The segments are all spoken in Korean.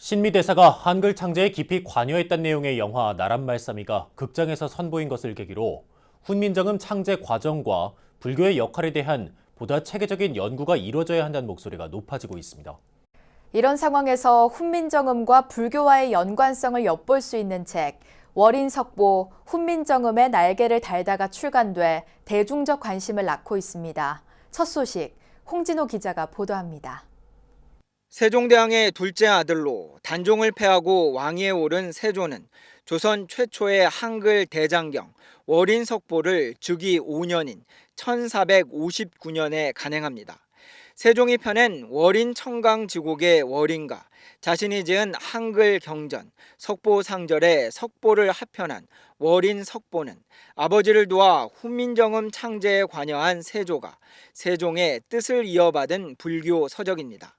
신미대사가 한글 창제에 깊이 관여했다는 내용의 영화 나란말싸미가 극장에서 선보인 것을 계기로 훈민정음 창제 과정과 불교의 역할에 대한 보다 체계적인 연구가 이루어져야 한다는 목소리가 높아지고 있습니다. 이런 상황에서 훈민정음과 불교와의 연관성을 엿볼 수 있는 책 월인석보 훈민정음의 날개를 달다가 출간돼 대중적 관심을 낳고 있습니다. 첫 소식 홍진호 기자가 보도합니다. 세종대왕의 둘째 아들로 단종을 패하고 왕위에 오른 세조는 조선 최초의 한글 대장경 월인석보를 즉위 5년인 1459년에 간행합니다. 세종이 펴낸 월인청강지곡의 월인과 자신이 지은 한글 경전 석보상절의 석보를 합편한 월인석보는 아버지를 도와 훈민정음 창제에 관여한 세조가 세종의 뜻을 이어받은 불교 서적입니다.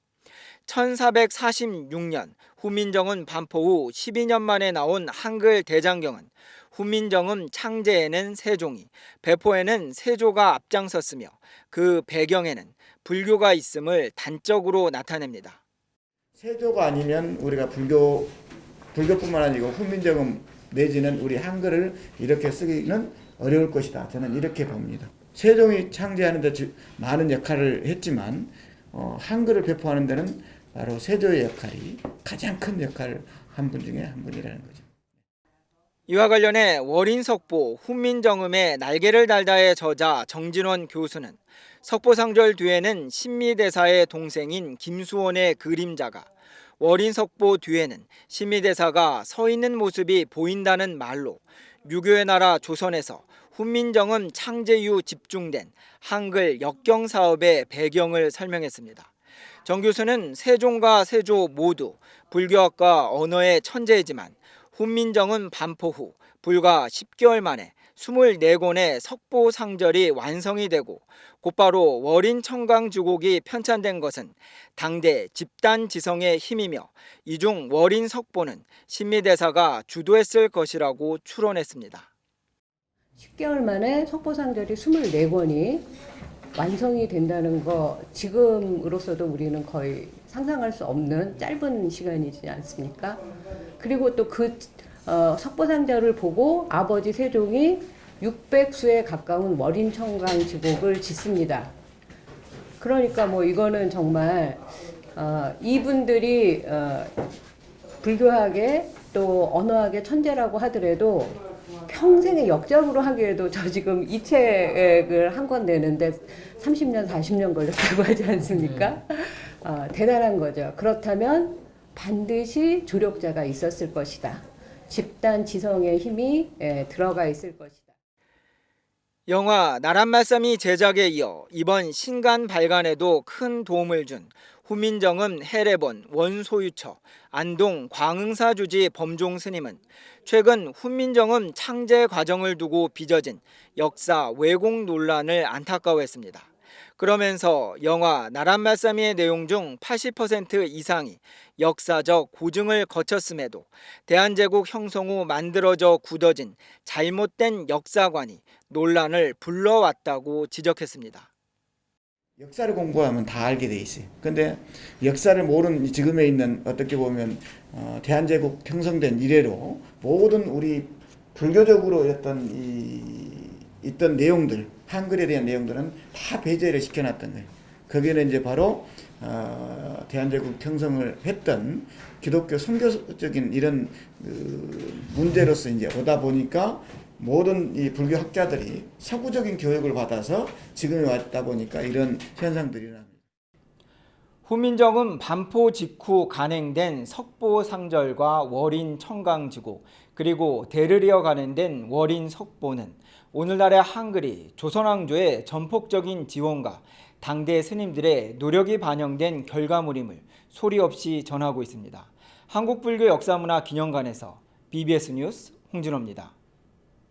1446년 훈민정음 반포 후 12년 만에 나온 한글 대장경은 훈민정음 창제에는 세종이, 배포에는 세조가 앞장섰으며 그 배경에는 불교가 있음을 단적으로 나타냅니다. 세조가 아니면 우리가 불교뿐만 아니고 훈민정음 내지는 우리 한글을 이렇게 쓰기는 어려울 것이다. 저는 이렇게 봅니다. 세종이 창제하는 데 많은 역할을 했지만 한글을 배포하는 데는 바로 세조의 역할이 가장 큰 역할을 한 분 중에 한 분이라는 거죠. 이와 관련해 월인석보 훈민정음의 날개를 달다의 저자 정진원 교수는 석보상절 뒤에는 신미대사의 동생인 김수원의 그림자가, 월인석보 뒤에는 신미대사가 서 있는 모습이 보인다는 말로 유교의 나라 조선에서 훈민정음 창제 이후 집중된 한글 역경 사업의 배경을 설명했습니다. 정 교수는 세종과 세조 모두 불교학과 언어의 천재이지만 훈민정음 반포 후 불과 10개월 만에 24권의 석보상절이 완성이 되고 곧바로 월인청강지곡이 편찬된 것은 당대 집단지성의 힘이며 이중 월인석보는 신미대사가 주도했을 것이라고 추론했습니다. 10개월 만에 석보상절이 24권이 완성이 된다는 거 지금으로서도 우리는 거의 상상할 수 없는 짧은 시간이지 않습니까? 그리고 또 그 석보상절을 보고 아버지 세종이 600수에 가까운 월인청강지곡을 짓습니다. 그러니까 뭐 이거는 정말 이분들이 불교학의 또 언어학의 천재라고 하더라도 평생의 역작으로 하기에도 저 지금 이 책을 한 권 내는데 30년, 40년 걸렸다고 하지 않습니까? 대단한 거죠. 그렇다면 반드시 조력자가 있었을 것이다. 집단 지성의 힘이 들어가 있을 것이다. 영화 나란말싸미 제작에 이어 이번 신간 발간에도 큰 도움을 준 훈민정음 해례본 원소유처 안동 광흥사 주지 범종 스님은 최근 훈민정음 창제 과정을 두고 빚어진 역사 왜곡 논란을 안타까워했습니다. 그러면서 영화 나란말싸미의 내용 중 80% 이상이 역사적 고증을 거쳤음에도 대한제국 형성 후 만들어져 굳어진 잘못된 역사관이 논란을 불러왔다고 지적했습니다. 역사를 공부하면 다 알게 돼 있어요. 근데 역사를 모르는 지금에 있는 어떻게 보면 대한제국 형성된 이래로 모든 우리 불교적으로 있던 내용들, 한글에 대한 내용들은 다 배제를 시켜놨던 거예요. 거기는 이제 바로 대한제국 형성을 했던 기독교 선교적인 이런 문제로서 이제 오다 보니까 모든 이 불교 학자들이 서구적인 교육을 받아서 지금에 왔다 보니까 이런 현상들이 납니다. 훈민정음 반포 직후 간행된 석보상절과 월인청강지곡 그리고 대를 이어 간행된 월인석보는 오늘날의 한글이 조선왕조의 전폭적인 지원과 당대 스님들의 노력이 반영된 결과물임을 소리 없이 전하고 있습니다. 한국불교 역사문화기념관에서 BBS 뉴스 홍진호입니다.